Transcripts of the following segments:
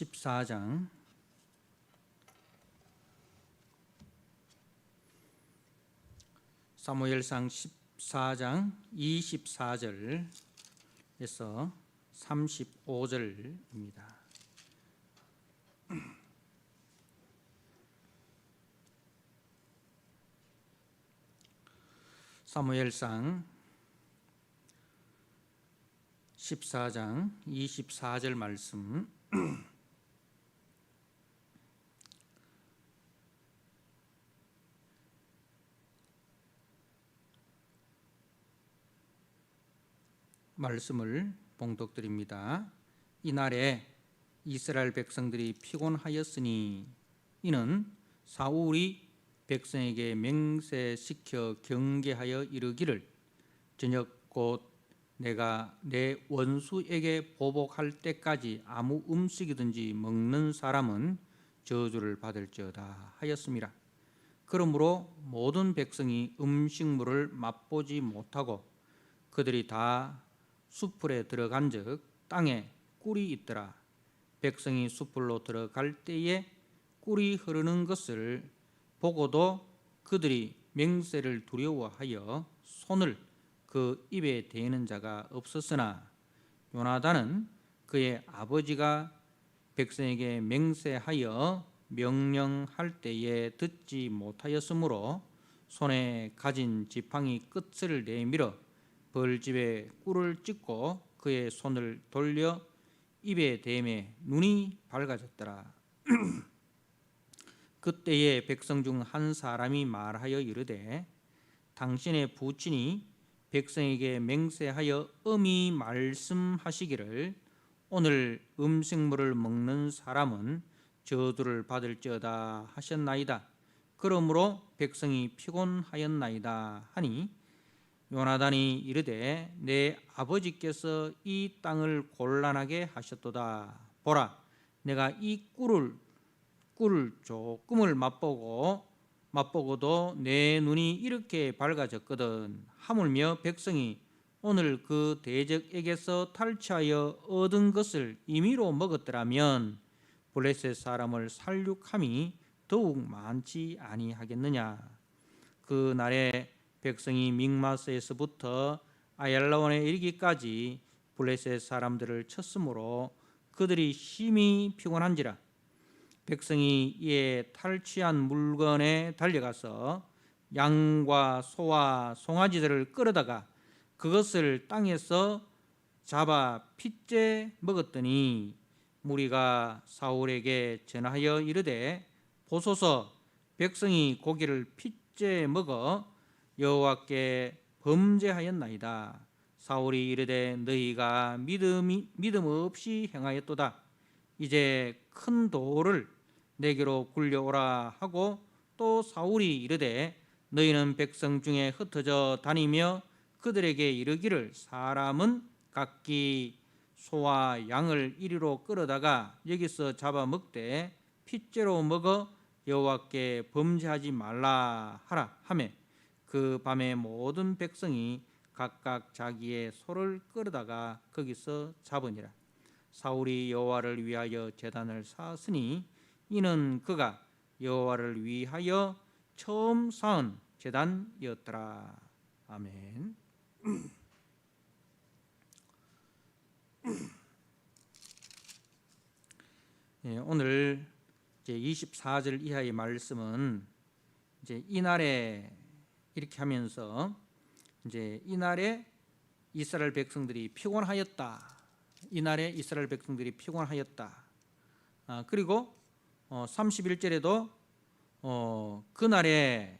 14장 사무엘상 14장 24절에서 35절입니다. 사무엘상 14장 24절 말씀 말씀을 봉독드립니다. 이날에 이스라엘 백성들이 피곤하였으니 이는 사울이 백성에게 맹세시켜 경계하여 이르기를 저녁 곧 내가 내 원수에게 보복할 때까지 아무 음식이든지 먹는 사람은 저주를 받을지어다 하였습니다. 그러므로 모든 백성이 음식물을 맛보지 못하고 그들이 다 숲풀에 들어간즉 땅에 꿀이 있더라. 백성이 숲풀로 들어갈 때에 꿀이 흐르는 것을 보고도 그들이 맹세를 두려워하여 손을 그 입에 대는 자가 없었으나 요나단은 그의 아버지가 백성에게 맹세하여 명령할 때에 듣지 못하였으므로 손에 가진 지팡이 끝을 내밀어 벌집에 꿀을 찍고 그의 손을 돌려 입에 대매 눈이 밝아졌더라. 그때에 백성 중 한 사람이 말하여 이르되 당신의 부친이 백성에게 맹세하여 엄히 말씀하시기를 오늘 음식물을 먹는 사람은 저주를 받을지어다 하셨나이다. 그러므로 백성이 피곤하였나이다 하니 요나단이 이르되 내 아버지께서 이 땅을 곤란하게 하셨도다. 보라, 내가 이 꿀을 조금을 맛보고도 내 눈이 이렇게 밝아졌거든. 하물며 백성이 오늘 그 대적에게서 탈취하여 얻은 것을 임의로 먹었더라면 블레셋 사람을 살육함이 더욱 많지 아니하겠느냐. 그 날에 백성이 믹마스에서부터 아얄라원에 이르기까지 블레셋 사람들을 쳤으므로 그들이 심히 피곤한지라. 백성이 이에 탈취한 물건에 달려가서 양과 소와 송아지들을 끌어다가 그것을 땅에서 잡아 핏째 먹었더니 무리가 사울에게 전하여 이르되 보소서, 백성이 고기를 핏째 먹어 여호와께 범죄하였나이다. 사울이 이르되 너희가 믿음 없이 행하였도다. 이제 큰 돌을 내게로 굴려오라 하고 또 사울이 이르되 너희는 백성 중에 흩어져 다니며 그들에게 이르기를 사람은 각기 소와 양을 이리로 끌어다가 여기서 잡아 먹되 핏째로 먹어 여호와께 범죄하지 말라 하라 하매 그 밤에 모든 백성이 각각 자기의 소를 끌어다가 거기서 잡으니라. 사울이 여호와를 위하여 제단을 쌓았으니 이는 그가 여호와를 위하여 처음 쌓은 제단이었더라. 아멘. 오늘 이제 24절 이하의 말씀은 이제 이날에 이렇게 하면서 이제 이날에 이스라엘 백성들이 피곤하였다. 이날에 이스라엘 백성들이 피곤하였다. 그리고 31절에도 그날에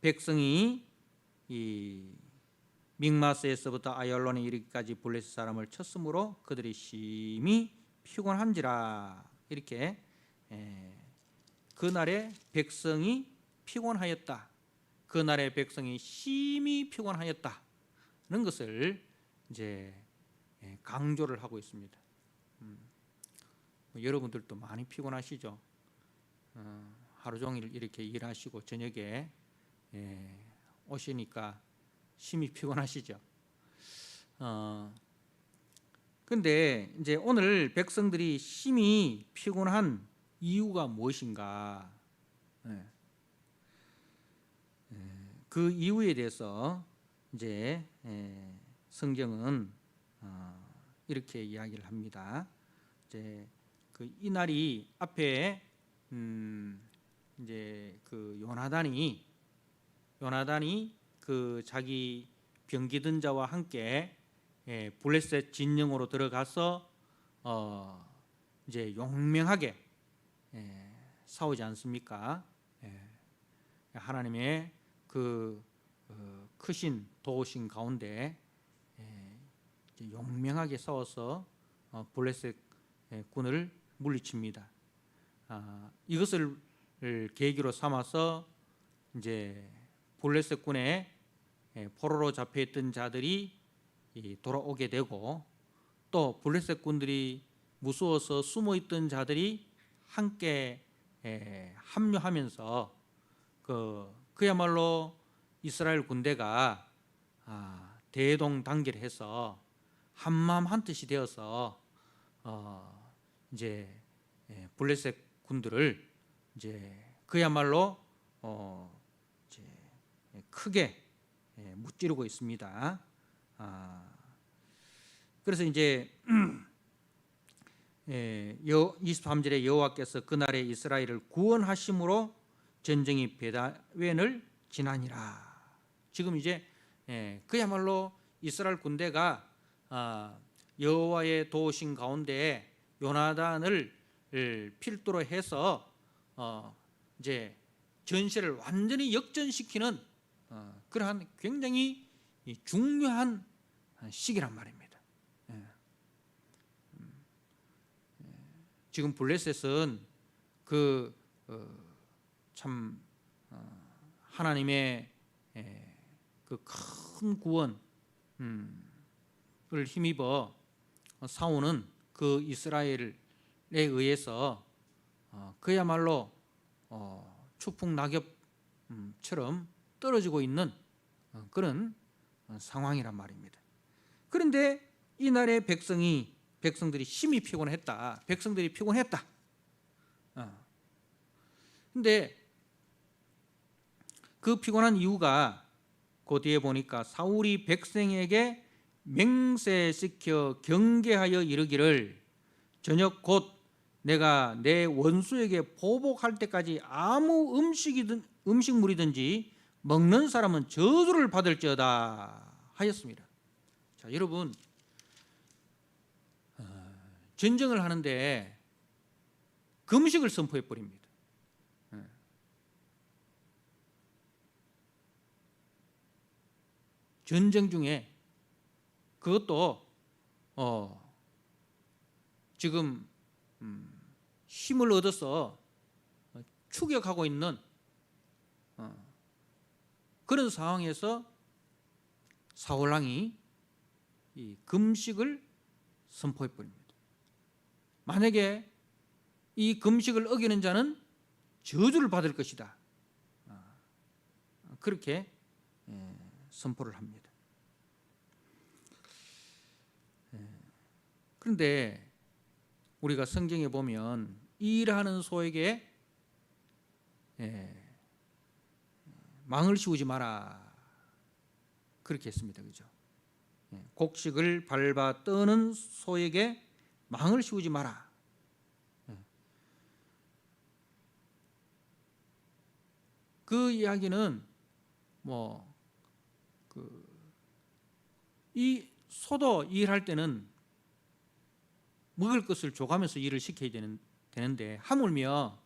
백성이 이 믹마스에서부터 아얄론에 이르기까지 블레셋 사람을 쳤으므로 그들이 심히 피곤한지라. 이렇게 그날에 백성이 피곤하였다. 그날에 백성이 심히 피곤하였다는 것을 이제 강조를 하고 있습니다. 여러분들도 많이 피곤하시죠? 하루 종일 이렇게 일하시고 저녁에 오시니까 심히 피곤하시죠? 근데 이제 오늘 백성들이 심히 피곤한 이유가 무엇인가? 예. 그 이유에 대해서 이제 성경은 이렇게 이야기를 합니다. 이제 그 이 날이 앞에 이제 그 요나단이 그 자기 병기든 자와 함께 블레셋 진영으로 들어가서 이제 용맹하게 싸우지 않습니까? 하나님의 그 크신 도우신 가운데 용맹하게 싸워서 블레셋 군을 물리칩니다. 이것을 계기로 삼아서 이제 블레셋 군에 포로로 잡혀있던 자들이 돌아오게 되고, 또 블레셋 군들이 무서워서 숨어있던 자들이 함께 합류하면서 그야말로 이스라엘 군대가 대동단결해서 한마음 한뜻이 되어서 이제 블레셋 군들을 이제 그야말로 이제 크게 무찌르고 있습니다. 그래서 이제 23절에 여호와께서 그날에 이스라엘을 구원하심으로 전쟁이 베다웬을 지나니라. 지금 이제 그야말로 이스라엘 군대가 여호와의 도우신 가운데 요나단을 필두로 해서 이제 전세를 완전히 역전시키는 그러한 굉장히 중요한 시기란 말입니다. 지금 블레셋은 참 하나님의 그 큰 구원을 힘입어 싸우는 그 이스라엘에 의해서 그야말로 추풍낙엽처럼 떨어지고 있는 그런 상황이란 말입니다. 그런데 이날의 백성들이 심히 피곤했다. 백성들이 피곤했다. 근데 그 피곤한 이유가 그 뒤에 보니까 사울이 백성에게 맹세시켜 경계하여 이르기를 저녁 곧 내가 내 원수에게 보복할 때까지 아무 음식물이든지 먹는 사람은 저주를 받을지어다 하였습니다. 자, 여러분, 전쟁을 하는데 금식을 선포해 버립니다. 전쟁 중에 그것도 지금 힘을 얻어서 추격하고 있는 그런 상황에서 사울왕이 이 금식을 선포해 버립니다. 만약에 이 금식을 어기는 자는 저주를 받을 것이다. 그렇게 선포를 합니다. 그런데 우리가 성경에 보면 일하는 소에게 망을 씌우지 마라 그렇게 했습니다. 그죠? 곡식을 밟아 떠는 소에게 망을 씌우지 마라. 그 이야기는 이 소도 일할 때는 먹을 것을 줘가면서 일을 시켜야 되는데 하물며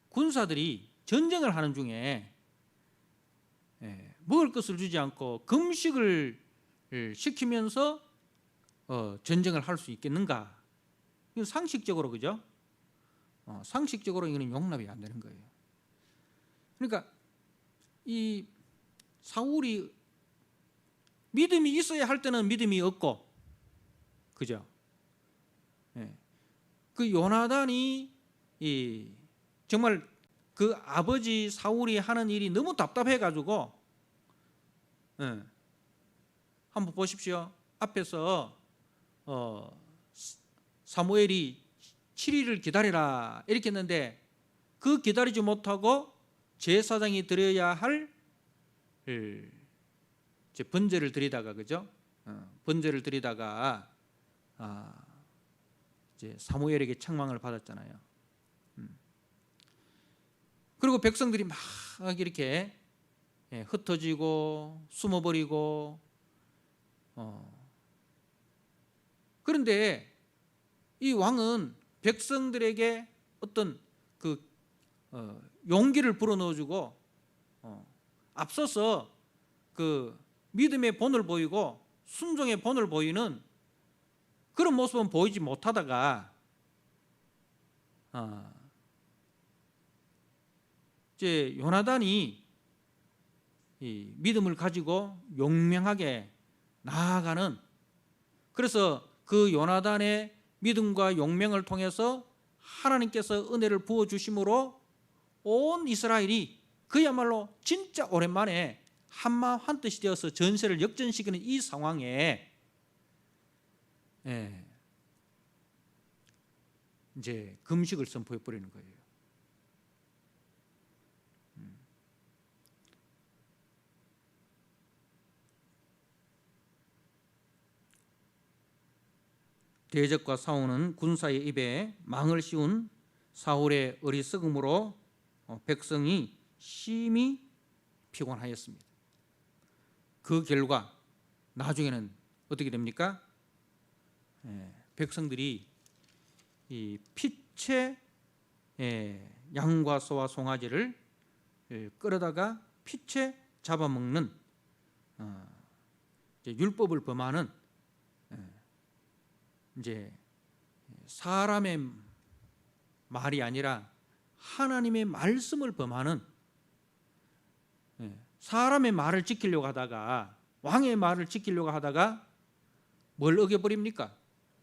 군사들이 전쟁을 하는 중에 먹을 것을 주지 않고 금식을 시키면서 전쟁을 할 수 있겠는가? 이건 상식적으로, 그죠? 상식적으로 이거는 용납이 안 되는 거예요. 그러니까 이 사울이 믿음이 있어야 할 때는 믿음이 없고, 그죠? 그 요나단이 정말 그 아버지 사울이 하는 일이 너무 답답해가지고, 한번 보십시오. 앞에서 사무엘이 7일을 기다리라 이렇게 했는데 그 기다리지 못하고 제사장이 드려야 할 이제 번제를 드리다가 그죠? 번제를 드리다가 이제 사무엘에게 책망을 받았잖아요. 그리고 백성들이 막 이렇게 흩어지고 숨어버리고 그런데 이 왕은 백성들에게 어떤 그 용기를 불어넣어주고 앞서서 그 믿음의 본을 보이고 순종의 본을 보이는 그런 모습은 보이지 못하다가 이제 요나단이 이 믿음을 가지고 용맹하게 나아가는, 그래서 그 요나단의 믿음과 용맹을 통해서 하나님께서 은혜를 부어주심으로 온 이스라엘이 그야말로 진짜 오랜만에 한마음 한뜻이 되어서 전세를 역전시키는 이 상황에 이제 금식을 선포해 버리는 거예요. 대적과 싸우는 군사의 입에 망을 씌운 사울의 어리석음으로 백성이 심히 피곤하였습니다. 그 결과 나중에는 어떻게 됩니까? 백성들이 이 피채 양과 소와 송아지를 끌어다가 피채 잡아먹는 율법을 범하는, 이제 사람의 말이 아니라 하나님의 말씀을 범하는, 사람의 말을 지키려고 하다가, 왕의 말을 지키려고 하다가 뭘 어겨버립니까?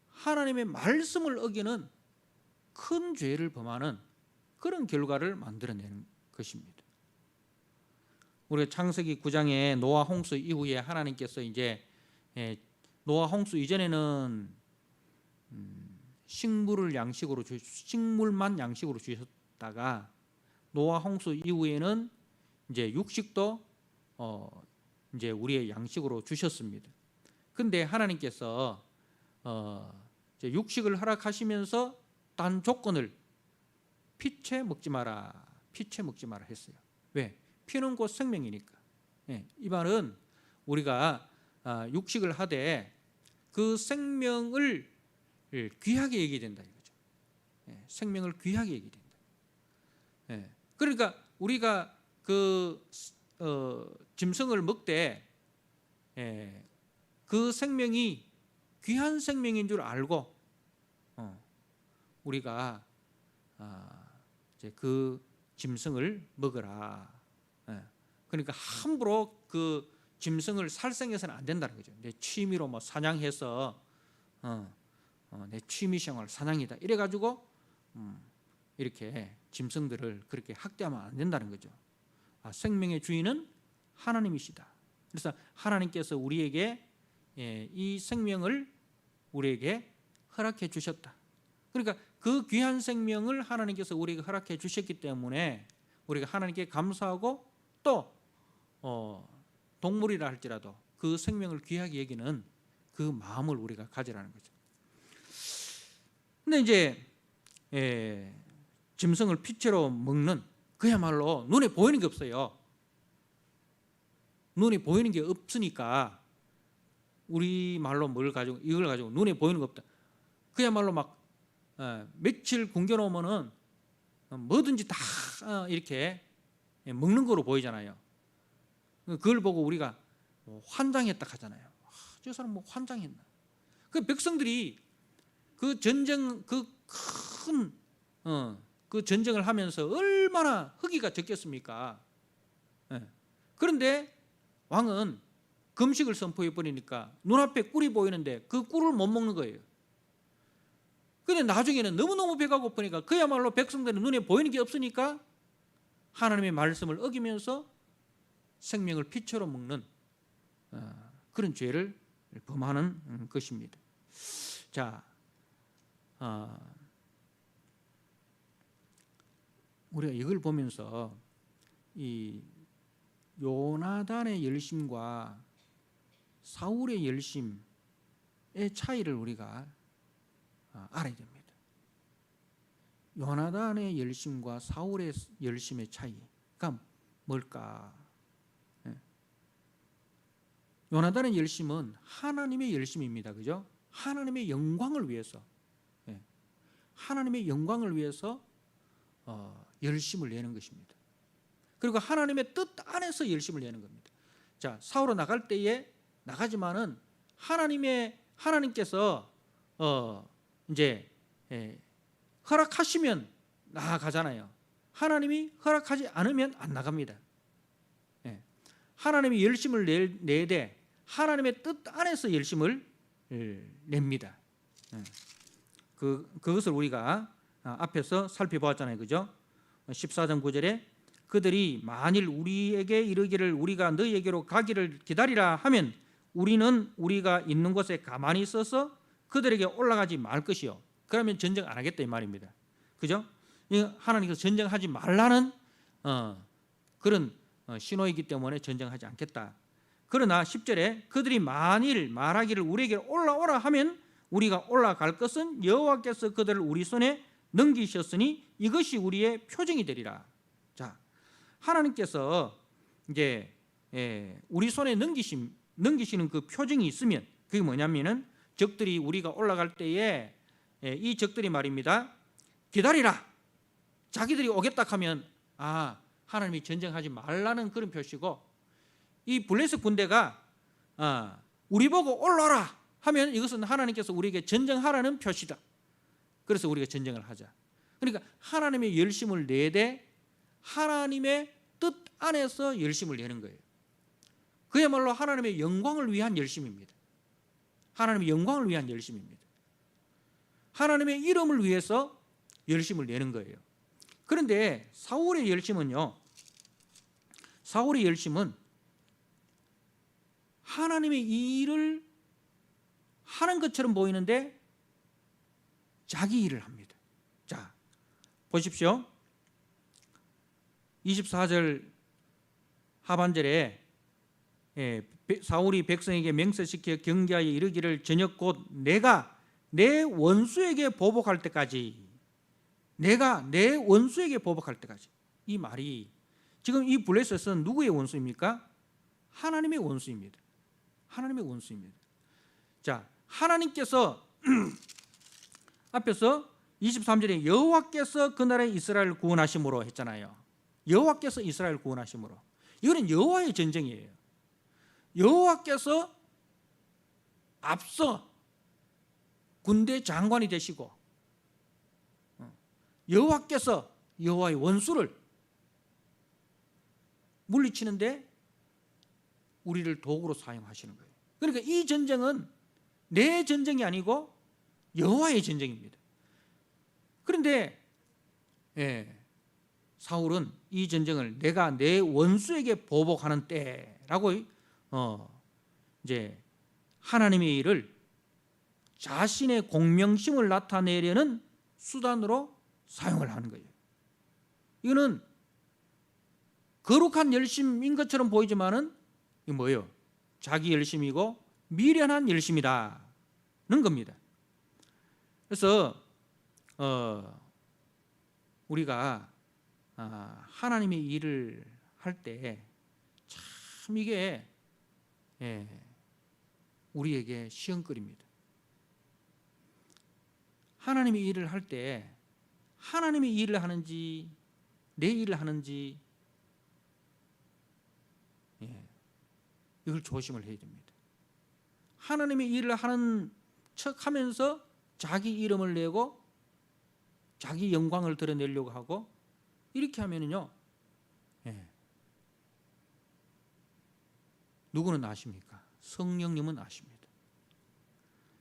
하나님의 말씀을 어기는 큰 죄를 범하는 그런 결과를 만들어내는 것입니다. 우리가 창세기 9장에 노아 홍수 이후에 하나님께서 이제 노아 홍수 이전에는 식물만 양식으로 주셨다가 노아 홍수 이후에는 이제 육식도 이제 우리의 양식으로 주셨습니다. 근데 하나님께서 이제 육식을 허락하시면서 단 조건을 피채 먹지 마라 했어요. 왜? 피는 곧 생명이니까. 이 말은 우리가 육식을 하되 그 생명을 귀하게 여겨야 된다 이거죠. 생명을 귀하게 여겨야 된다. 그러니까 우리가 그 짐승을 먹되 그 생명이 귀한 생명인 줄 알고 우리가 이제 그 짐승을 먹어라. 그러니까 함부로 그 짐승을 살생해서는 안 된다는 거죠. 내 취미로 뭐 사냥해서 내 취미 생활 사냥이다 이래가지고 이렇게 짐승들을 그렇게 학대하면 안 된다는 거죠. 생명의 주인은 하나님이시다. 그래서 하나님께서 우리에게 이 생명을 우리에게 허락해 주셨다. 그러니까 그 귀한 생명을 하나님께서 우리에게 허락해 주셨기 때문에 우리가 하나님께 감사하고 또 동물이라 할지라도 그 생명을 귀하게 여기는 그 마음을 우리가 가지라는 거죠. 근데 이제 짐승을 피채로 먹는, 그야말로 눈에 보이는 게 없어요. 눈에 보이는 게 없으니까 우리 말로 이걸 가지고 눈에 보이는 거 없다. 그야말로 막 며칠 굶겨놓으면은 뭐든지 다 이렇게 먹는 거로 보이잖아요. 그걸 보고 우리가 환장했다 하잖아요. 저 사람 뭐 환장했나? 그 백성들이 그 전쟁 그 큰 그 전쟁을 하면서 얼마나 허기가 적겠습니까? 그런데 왕은 금식을 선포해 버리니까 눈앞에 꿀이 보이는데 그 꿀을 못 먹는 거예요. 그런데 나중에는 너무너무 배가 고프니까 그야말로 백성들은 눈에 보이는 게 없으니까 하나님의 말씀을 어기면서 생명을 피처로 먹는 그런 죄를 범하는 것입니다. 자, 우리가 이걸 보면서 이 요나단의 열심과 사울의 열심의 차이를 우리가 알아야 됩니다. 요나단의 열심과 사울의 열심의 차이가 뭘까? 요나단의 열심은 하나님의 열심입니다. 그죠? 하나님의 영광을 위해서, 하나님의 영광을 위해서 열심을 내는 것입니다. 그리고 하나님의 뜻 안에서 열심을 내는 겁니다. 자, 사울은 나갈 때에 나가지만은 하나님께서 이제 허락하시면 나가잖아요. 하나님이 허락하지 않으면 안 나갑니다. 하나님이 열심을 내되 하나님의 뜻 안에서 열심을 냅니다. 그것을 우리가 앞에서 살펴보았잖아요. 그죠? 14장 9절에 그들이 만일 우리에게 이르기를 우리가 너희에게로 가기를 기다리라 하면 우리는 우리가 있는 곳에 가만히 있어서 그들에게 올라가지 말 것이요. 그러면 전쟁 안 하겠다 이 말입니다. 그죠? 하나님께서 전쟁하지 말라는 그런 신호이기 때문에 전쟁하지 않겠다. 그러나 10절에 그들이 만일 말하기를 우리에게 올라오라 하면 우리가 올라갈 것은 여호와께서 그들을 우리 손에 넘기셨으니 이것이 우리의 표징이 되리라. 자, 하나님께서 이제 우리 손에 넘기시는 그 표징이 있으면 그게 뭐냐면은 적들이 우리가 올라갈 때에 이 적들이 말입니다. 기다리라. 자기들이 오겠다 하면 하나님이 전쟁하지 말라는 그런 표시고, 이 블레셋 군대가 우리 보고 올라라 하면 이것은 하나님께서 우리에게 전쟁하라는 표시다. 그래서 우리가 전쟁을 하자. 그러니까 하나님의 열심을 내되 하나님의 뜻 안에서 열심을 내는 거예요. 그야말로 하나님의 영광을 위한 열심입니다. 하나님의 영광을 위한 열심입니다. 하나님의 이름을 위해서 열심을 내는 거예요. 그런데 사울의 열심은요, 사울의 열심은 하나님의 일을 하는 것처럼 보이는데 자기 일을 합니다. 자, 보십시오. 24절 하반절에 사울이 백성에게 명세시켜 경계하여 이르기를 저녁 곧 내가 내 원수에게 보복할 때까지, 내가 내 원수에게 보복할 때까지. 이 말이 지금 이 블레셋은 누구의 원수입니까? 하나님의 원수입니다. 하나님의 원수입니다. 자, 하나님께서 앞에서 23절에 여호와께서 그 나라의 이스라엘을 구원하심으로 했잖아요. 여호와께서 이스라엘을 구원하심으로. 이거는 여호와의 전쟁이에요. 여호와께서 앞서 군대 장관이 되시고 여호와께서 여호와의 원수를 물리치는데 우리를 도구로 사용하시는 거예요. 그러니까 이 전쟁은 내 전쟁이 아니고 여호와의 전쟁입니다. 그런데 사울은 이 전쟁을 내가 내 원수에게 보복하는 때라고 이제 하나님의 일을 자신의 공명심을 나타내려는 수단으로 사용을 하는 거예요. 이거는 거룩한 열심인 것처럼 보이지만은 이 뭐예요? 자기 열심이고 미련한 열심이다는 겁니다. 그래서 우리가 하나님의 일을 할 때 참 이게 우리에게 시험거리입니다. 하나님의 일을 할 때 하나님의 일을 하는지 내 일을 하는지 이걸 조심을 해야 됩니다. 하나님의 일을 하는 척하면서 자기 이름을 내고 자기 영광을 드러내려고 하고 이렇게 하면은요, 누구는 아십니까? 성령님은 아십니다.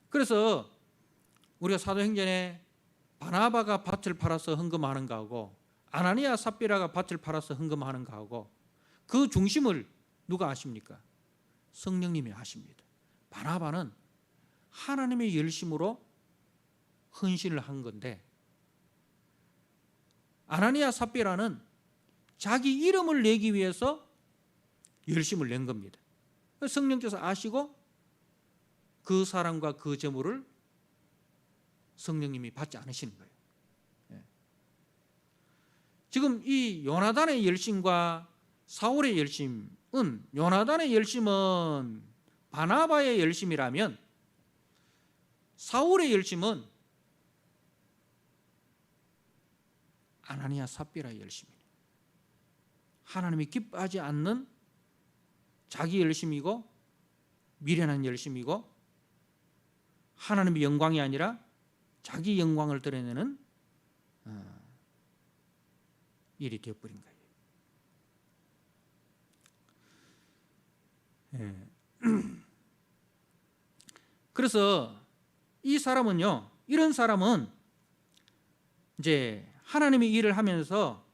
그래서 우리가 사도행전에 바나바가 밭을 팔아서 헌금하는 거하고 아나니아 삽비라가 밭을 팔아서 헌금하는 거하고 그 중심을 누가 아십니까? 성령님이 아십니다. 바나바는 하나님의 열심으로 헌신을 한 건데, 아나니아 삽비라는 자기 이름을 내기 위해서 열심을 낸 겁니다. 성령께서 아시고 그 사람과 그 재물을 성령님이 받지 않으시는 거예요. 지금 이 요나단의 열심과 사울의 열심은, 요나단의 열심은 바나바의 열심이라면 사울의 열심은 아나니아 삽비라의 열심이에요. 하나님이 기뻐하지 않는 자기 열심이고 미련한 열심이고 하나님의 영광이 아니라 자기 영광을 드러내는 일이 되어버린 거예요. 그래서 이 사람은요, 이런 사람은 이제 하나님의 일을 하면서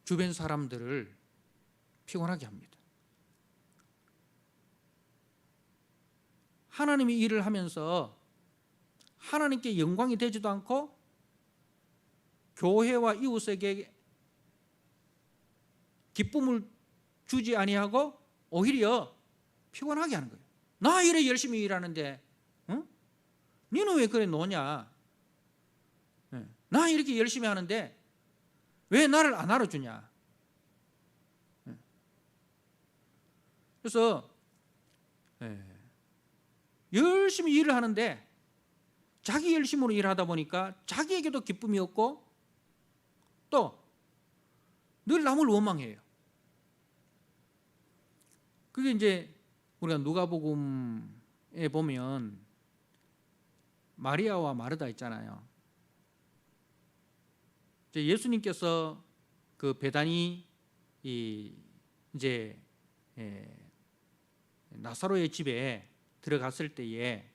주변 사람들을 피곤하게 합니다. 하나님의 일을 하면서 하나님께 영광이 되지도 않고 교회와 이웃에게 기쁨을 주지 아니하고 오히려 피곤하게 하는 거예요. 나 이래 열심히 일하는데 니는 왜 그래 노냐? 나 이렇게 열심히 하는데 왜 나를 안 알아주냐? 그래서 열심히 일을 하는데 자기 열심으로 일하다 보니까 자기에게도 기쁨이 없고 또 늘 남을 원망해요. 그게 이제 우리가 누가복음에 보면 마리아와 마르다 있잖아요. 예수님께서 그 베다니 이제 나사로의 집에 들어갔을 때에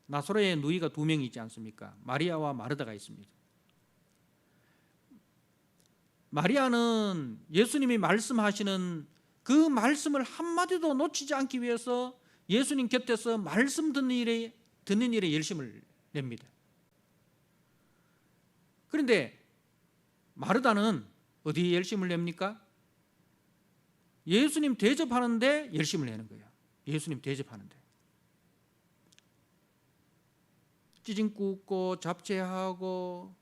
나사로의 누이가 2명이 있지 않습니까? 마리아와 마르다가 있습니다. 마리아는 예수님이 말씀하시는 그 말씀을 한마디도 놓치지 않기 위해서 예수님 곁에서 말씀 듣는 일에 열심을 냅니다. 그런데 마르다는 어디에 열심을 냅니까? 예수님 대접하는데 열심을 내는 거예요. 예수님 대접하는데 찌짐 굽고 잡채하고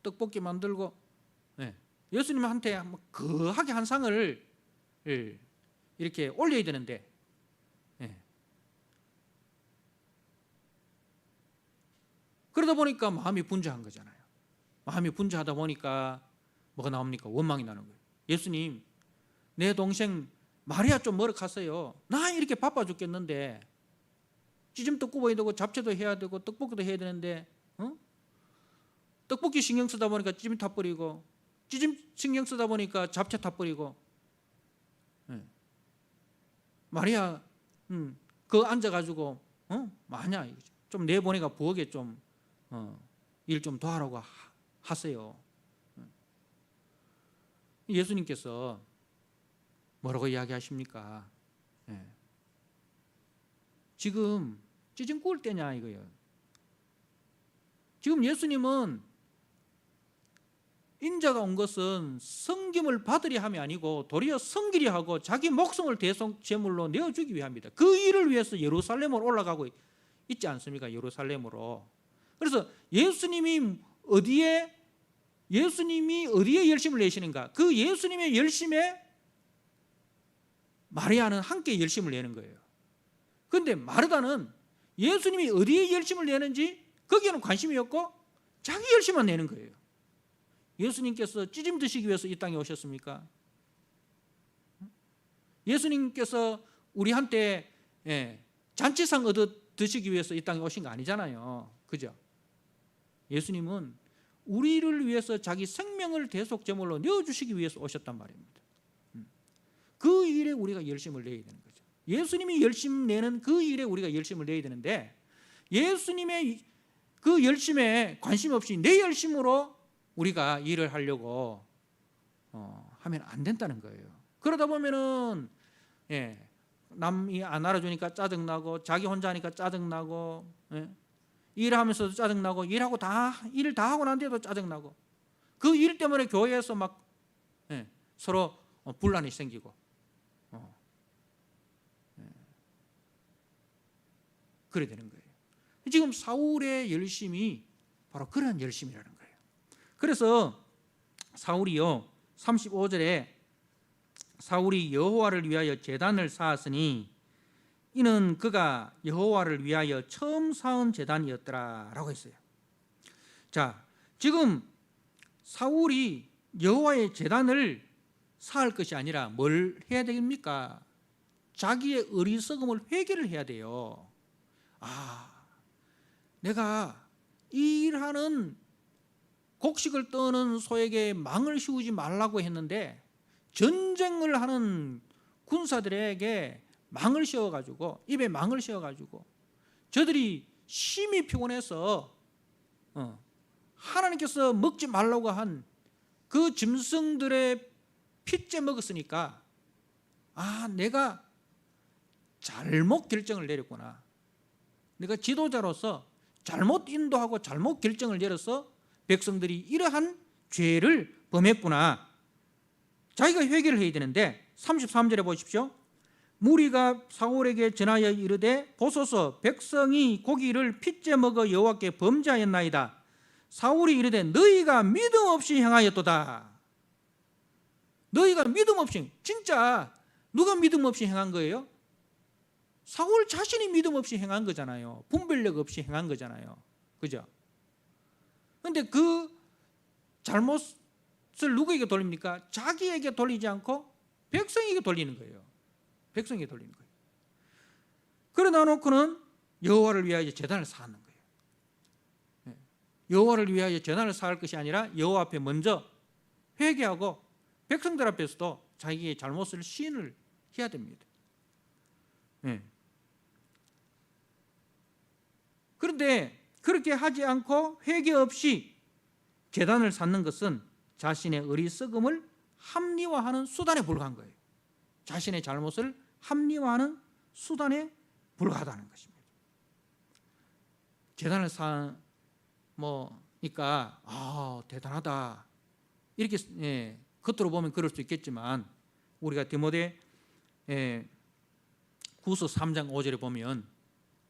떡볶이 만들고 예수님한테 거하게 한 상을 이렇게 올려야 되는데 그러다 보니까 마음이 분주한 거잖아요. 마음이 분주하다 보니까 뭐가 나옵니까? 원망이 나는 거예요. 예수님, 내 동생 마리아 좀 멀어 갔어요. 나 이렇게 바빠 죽겠는데 찌짐도 굽어야 되고 잡채도 해야 되고 떡볶이도 해야 되는데 떡볶이 신경 쓰다 보니까 찌짐 타버리고 찌짐 신경 쓰다 보니까 잡채 타버리고 마리아 그 앉아가지고 마냐 좀 내보내가 부엌에 좀 일 좀 도와라고 하세요. 예수님께서 뭐라고 이야기하십니까? 지금 찌짐 구울 때냐 이거예요. 지금 예수님은 인자가 온 것은 섬김을 받으려 함이 아니고 도리어 섬기려 하고 자기 목숨을 대속제물로 내어주기 위함이다. 그 일을 위해서 예루살렘으로 올라가고 있지 않습니까? 예루살렘으로. 그래서 예수님이 어디에 열심을 내시는가? 그 예수님의 열심에 마리아는 함께 열심을 내는 거예요. 그런데 마르다는 예수님이 어디에 열심을 내는지 거기에는 관심이 없고 자기 열심만 내는 거예요. 예수님께서 찌짐 드시기 위해서 이 땅에 오셨습니까? 예수님께서 우리한테 잔치상 얻어 드시기 위해서 이 땅에 오신 거 아니잖아요. 그죠? 예수님은 우리를 위해서 자기 생명을 대속제물로 내어주시기 위해서 오셨단 말입니다. 그 일에 우리가 열심을 내야 되는 거죠. 예수님이 열심 내는 그 일에 우리가 열심을 내야 되는데 예수님의 그 열심에 관심 없이 내 열심으로 우리가 일을 하려고 하면 안 된다는 거예요. 그러다 보면은 남이 안 알아주니까 짜증나고, 자기 혼자 하니까 짜증나고, 예? 일하면서도 짜증나고, 일 다 하고 난 뒤에도 짜증나고, 그 일 때문에 교회에서 막 서로 분란이 생기고, 그래 되는 거예요. 지금 사울의 열심이 바로 그런 열심이라는 거예요. 그래서 사울이요, 35절에 사울이 여호와를 위하여 제단을 쌓았으니 이는 그가 여호와를 위하여 처음 쌓은 제단이었더라라고 했어요. 자, 지금 사울이 여호와의 제단을 쌓을 것이 아니라 뭘 해야 됩니까? 자기의 어리석음을 회개를 해야 돼요. 내가 이 일하는 곡식을 떠는 소에게 망을 씌우지 말라고 했는데 전쟁을 하는 군사들에게 망을 씌워가지고, 입에 망을 씌워가지고 저들이 심히 피곤해서 하나님께서 먹지 말라고 한 그 짐승들의 피째 먹었으니까 내가 잘못 결정을 내렸구나, 내가 지도자로서 잘못 인도하고 잘못 결정을 내려서 백성들이 이러한 죄를 범했구나, 자기가 회개를 해야 되는데 33절에 보십시오. 무리가 사울에게 전하여 이르되 보소서, 백성이 고기를 핏째 먹어 여호와께 범죄하였나이다. 사울이 이르되 너희가 믿음 없이 행하였도다. 너희가 믿음 없이, 진짜 누가 믿음 없이 행한 거예요? 사울 자신이 믿음 없이 행한 거잖아요. 분별력 없이 행한 거잖아요. 그죠? 그런데 그 잘못을 누구에게 돌립니까? 자기에게 돌리지 않고 백성에게 돌리는 거예요. 백성에게 돌리는 거예요. 그러다 놓고는 여호와를 위하여 제단을 쌓는 거예요. 여호와를 위하여 제단을 쌓을 것이 아니라 여호와 앞에 먼저 회개하고 백성들 앞에서도 자기의 잘못을 시인을 해야 됩니다. 그런데 그렇게 하지 않고 회개 없이 제단을 쌓는 것은 자신의 어리석음을 합리화하는 수단에 불과한 거예요. 자신의 잘못을 합리화하는 수단에 불과하다는 것입니다. 제단을 쌓으니까 대단하다 이렇게 겉으로 보면 그럴 수 있겠지만, 우리가 디모데 후서 3장 5절에 보면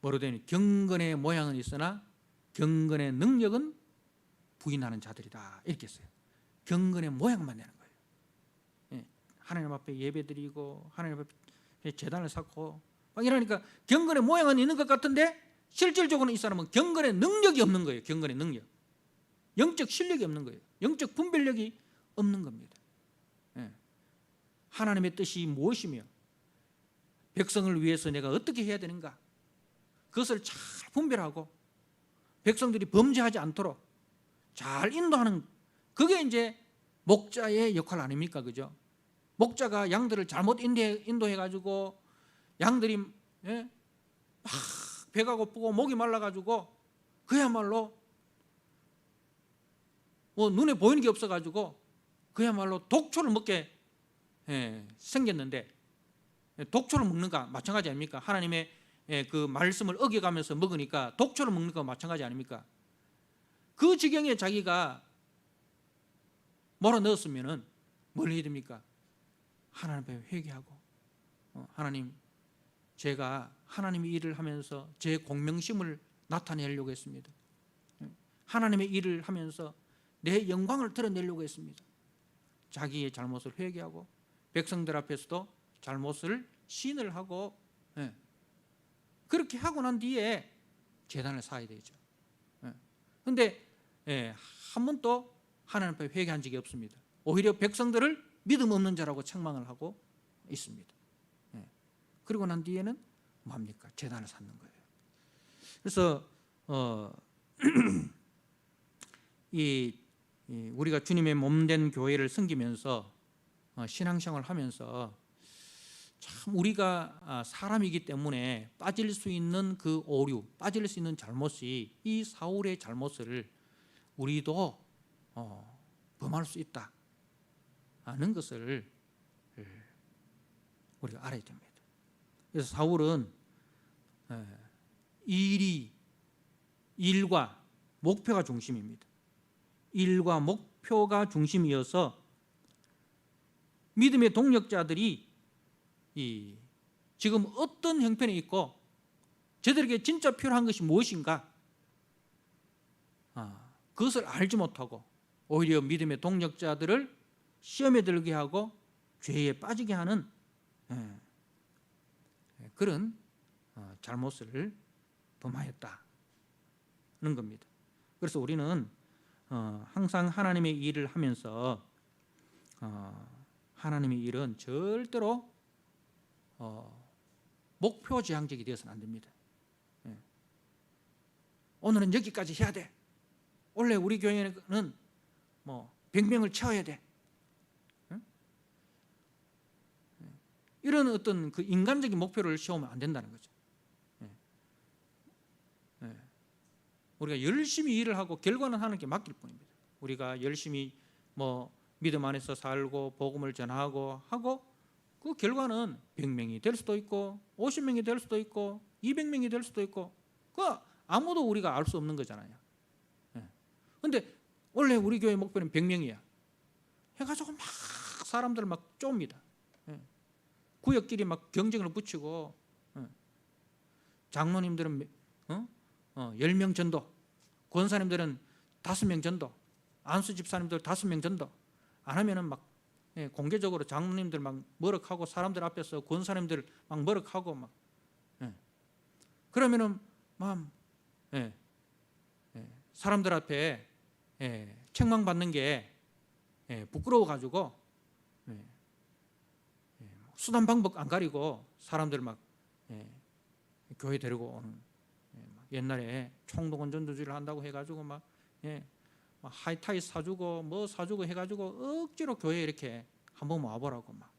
뭐로 되니 경건의 모양은 있으나 경건의 능력은 부인하는 자들이다 이렇게 했어요. 경건의 모양만 내는 거예요. 하나님 앞에 예배드리고 하나님 앞에 제단을 쌓고 막 이러니까 경건의 모양은 있는 것 같은데 실질적으로는 이 사람은 경건의 능력이 없는 거예요. 경건의 능력, 영적 실력이 없는 거예요. 영적 분별력이 없는 겁니다. 하나님의 뜻이 무엇이며 백성을 위해서 내가 어떻게 해야 되는가, 그것을 잘 분별하고 백성들이 범죄하지 않도록 잘 인도하는, 그게 이제 목자의 역할 아닙니까? 그죠? 목자가 양들을 잘못 인도해가지고 양들이 막 배가 고프고 목이 말라가지고 그야말로 눈에 보이는 게 없어가지고 그야말로 독초를 먹게 생겼는데, 독초를 먹는 거 마찬가지 아닙니까? 하나님의 그 말씀을 어겨가면서 먹으니까 독초를 먹는 거 마찬가지 아닙니까? 그 지경에 자기가 몰아넣었으면은 뭘 해야 됩니까? 하나님 앞에 회개하고 하나님, 제가 하나님의 일을 하면서 제 공명심을 나타내려고 했습니다. 하나님의 일을 하면서 내 영광을 드러내려고 했습니다. 자기의 잘못을 회개하고 백성들 앞에서도 잘못을 시인을 하고 그렇게 하고 난 뒤에 제단을 쌓아야 되죠. 그런데 한 번도 하나님 앞에 회개한 적이 없습니다. 오히려 백성들을 믿음 없는 자라고 책망을 하고 있습니다. 그리고 난 뒤에는 뭡니까? 제단을 쌓는 거예요. 그래서 우리가 주님의 몸된 교회를 섬기면서 신앙생활을 하면서 참 우리가 사람이기 때문에 빠질 수 있는 그 오류, 빠질 수 있는 잘못이 이 사울의 잘못을 우리도 범할 수 있다는 것을 우리가 알아야 됩니다. 그래서 사울은 일과 목표가 중심입니다. 일과 목표가 중심이어서 믿음의 동력자들이 지금 어떤 형편에 있고 저들에게 진짜 필요한 것이 무엇인가, 그것을 알지 못하고 오히려 믿음의 동력자들을 시험에 들게 하고 죄에 빠지게 하는 그런 잘못을 범하였다는 겁니다. 그래서 우리는 항상 하나님의 일을 하면서 하나님의 일은 절대로 목표 지향적이 되어서는 안 됩니다. 오늘은 여기까지 해야 돼. 원래 우리 교회는 100명을 채워야 돼. 이런 어떤 그 인간적인 목표를 세우면 안 된다는 거죠. 우리가 열심히 일을 하고 결과는 하나님께 맡길 뿐입니다. 우리가 열심히 믿음 안에서 살고 복음을 전하고 하고 그 결과는 100명이 될 수도 있고 50명이 될 수도 있고 200명이 될 수도 있고 그 아무도 우리가 알 수 없는 거잖아요. 그런데 원래 우리 교회 목표는 100명이야 해가지고 막 사람들을 막 쫍니다. 구역끼리 막 경쟁을 붙이고 장로님들은 10명 전도, 권사님들은 5명 전도, 안수 집사님들 5명 전도 안 하면은 막 공개적으로 장로님들 막 머럭하고 사람들 앞에서 권사님들 막 머럭하고 막 그러면은 막 사람들 앞에 책망받는 게 부끄러워 가지고 수단 방법 안 가리고 사람들 막 교회 데리고 오는, 옛날에 총동원 전도주의를 한다고 해가지고 막 하이타이 사주고 뭐 사주고 해가지고 억지로 교회에 이렇게 한번 와보라고 막.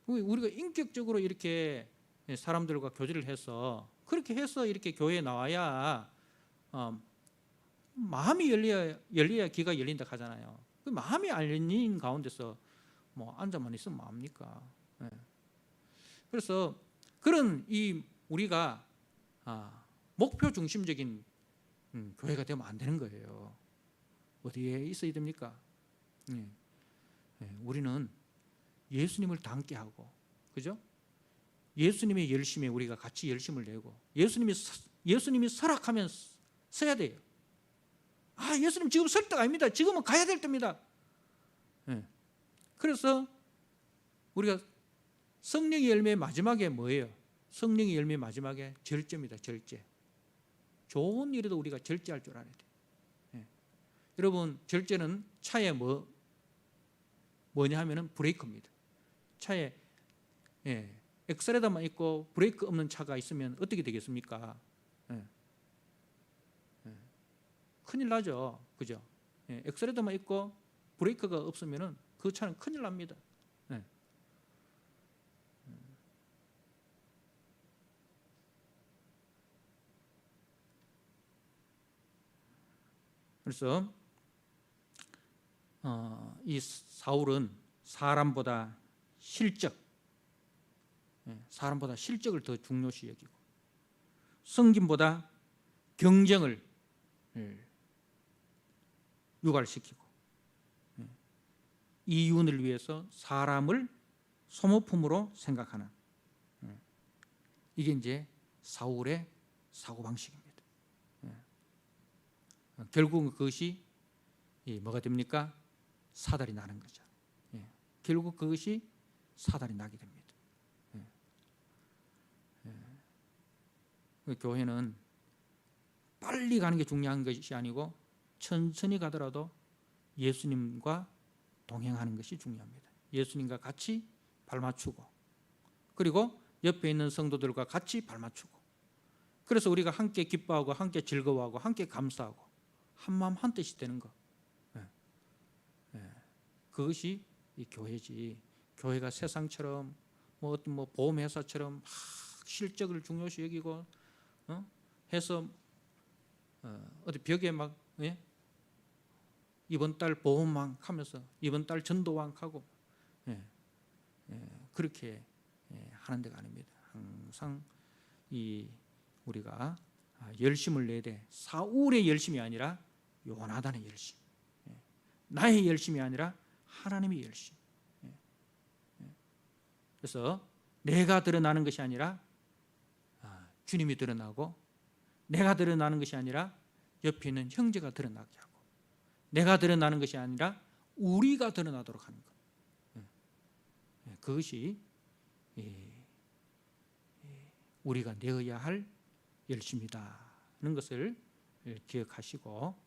우리가 인격적으로 이렇게 사람들과 교제를 해서 그렇게 해서 이렇게 교회에 나와야 마음이 열려야 귀가 열린다 하잖아요. 그 마음이 안 열린 가운데서 앉아만 있으면 뭐합니까? 그래서 그런 우리가 목표 중심적인 교회가 되면 안 되는 거예요. 어디에 있어야 됩니까? 우리는 예수님을 닮게 하고, 그죠? 예수님의 열심에 우리가 같이 열심을 내고, 예수님이 설악하면 서야 돼요. 예수님 지금 설 때가 아닙니다. 지금은 가야 될 때입니다. 그래서 우리가 성령의 열매 마지막에 뭐예요? 성령의 열매 마지막에 절제입니다. 절제. 좋은 일에도 우리가 절제할 줄 알아야 돼요. 여러분, 절제는 차에 뭐냐 하면은 브레이크입니다. 차에 엑셀레터만 있고 브레이크 없는 차가 있으면 어떻게 되겠습니까? 큰일 나죠. 그죠? 엑셀레터만 있고 브레이크가 없으면은 그 차는 큰일 납니다. 그래서 이 사울은 사람보다 실적을 더 중요시 여기고 성김보다 경쟁을 유발시키고 이윤을 위해서 사람을 소모품으로 생각하는, 이게 이제 사울의 사고방식입니다. 결국은 그것이 뭐가 됩니까? 사달이 나는 거죠. 결국 그것이 사달이 나게 됩니다. 교회는 빨리 가는 게 중요한 것이 아니고 천천히 가더라도 예수님과 동행하는 것이 중요합니다. 예수님과 같이 발맞추고, 그리고 옆에 있는 성도들과 같이 발맞추고, 그래서 우리가 함께 기뻐하고 함께 즐거워하고 함께 감사하고 한마음 한뜻이 되는 것, 그것이 이 교회지. 교회가 세상처럼 어떤 보험회사처럼 실적을 중요시 여기고 해서 어디 벽에 막 이번 달 보험왕 하면서 이번 달 전도왕 하고 그렇게 하는 데가 아닙니다. 항상 이 우리가 열심을 내야 돼. 사울의 열심이 아니라 요나단의 열심, 나의 열심이 아니라 하나님의 열심. 그래서 내가 드러나는 것이 아니라 주님이 드러나고, 내가 드러나는 것이 아니라 옆에 있는 형제가 드러나게 하고, 내가 드러나는 것이 아니라 우리가 드러나도록 하는 것. 그것이 우리가 내어야 할 열심이다는 것을 기억하시고,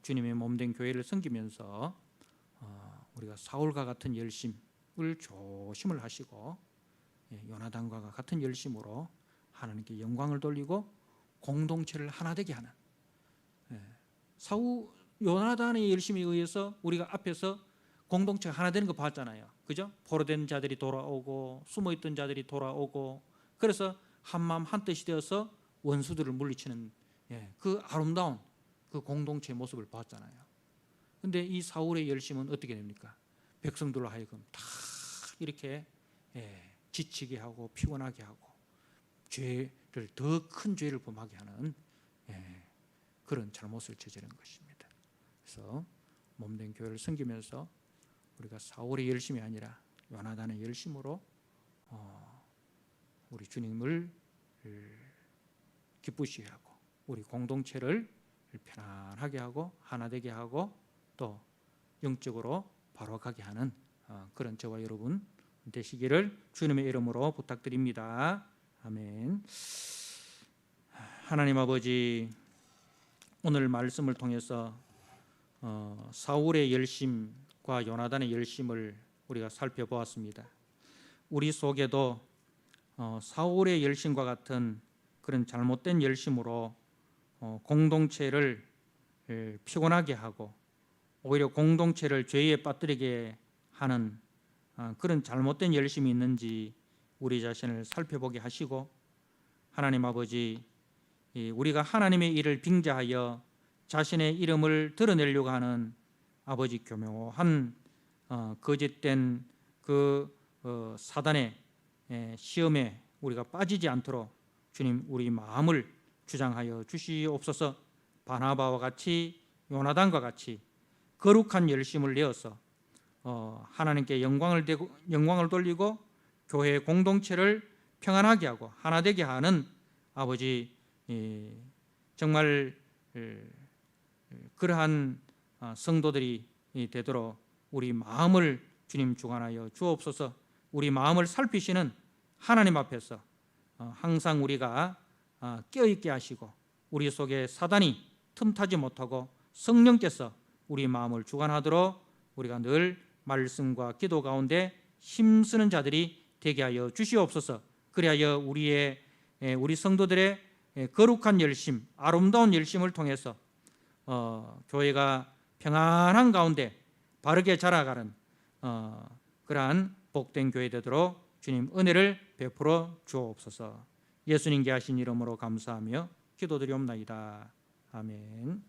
주님의 몸된 교회를 섬기면서 우리가 사울과 같은 열심을 조심을 하시고, 요나단과 같은 열심으로 하나님께 영광을 돌리고 공동체를 하나 되게 하는, 요나단의 열심에 의해서 우리가 앞에서 공동체가 하나 되는 거 봤잖아요. 그죠? 포로된 자들이 돌아오고 숨어있던 자들이 돌아오고, 그래서 한마음 한뜻이 되어서 원수들을 물리치는 그 아름다운 그 공동체의 모습을 봤잖아요. 근데 이 사울의 열심은 어떻게 됩니까? 백성들로 하여금 다 이렇게 지치게 하고 피곤하게 하고 죄를, 더 큰 죄를 범하게 하는 그런 잘못을 저지른 것입니다. 그래서 몸된 교회를 섬기면서 우리가 사울의 열심이 아니라 요나단의 열심으로 우리 주님을 기쁘시게 하고, 우리 공동체를 편안하게 하고 하나 되게 하고, 또 영적으로 바로가게 하는 그런 저와 여러분 되시기를 주님의 이름으로 부탁드립니다. 아멘. 하나님 아버지, 오늘 말씀을 통해서 사울의 열심과 요나단의 열심을 우리가 살펴보았습니다. 우리 속에도 사울의 열심과 같은 그런 잘못된 열심으로 공동체를 피곤하게 하고 오히려 공동체를 죄에 빠뜨리게 하는 그런 잘못된 열심이 있는지 우리 자신을 살펴보게 하시고, 하나님 아버지, 우리가 하나님의 일을 빙자하여 자신의 이름을 드러내려고 하는 아버지 교묘한 거짓된 그 사단의 시험에 우리가 빠지지 않도록 주님 우리 마음을 주장하여 주시옵소서. 바나바와 같이, 요나단과 같이 거룩한 열심을 내어서 하나님께 영광을 돌리고 교회 공동체를 평안하게 하고 하나 되게 하는 아버지, 정말 그러한 성도들이 되도록 우리 마음을 주님 주관하여 주옵소서. 우리 마음을 살피시는 하나님 앞에서 항상 우리가 깨어있게 하시고, 우리 속에 사단이 틈타지 못하고 성령께서 우리 마음을 주관하도록 우리가 늘 말씀과 기도 가운데 힘쓰는 자들이 되게 하여 주시옵소서. 그리하여 우리 성도들의 거룩한 열심, 아름다운 열심을 통해서 교회가 평안한 가운데 바르게 자라가는 그러한 복된 교회 되도록 주님 은혜를 베풀어 주옵소서. 예수님께 하신 이름으로 감사하며 기도드리옵나이다. 아멘.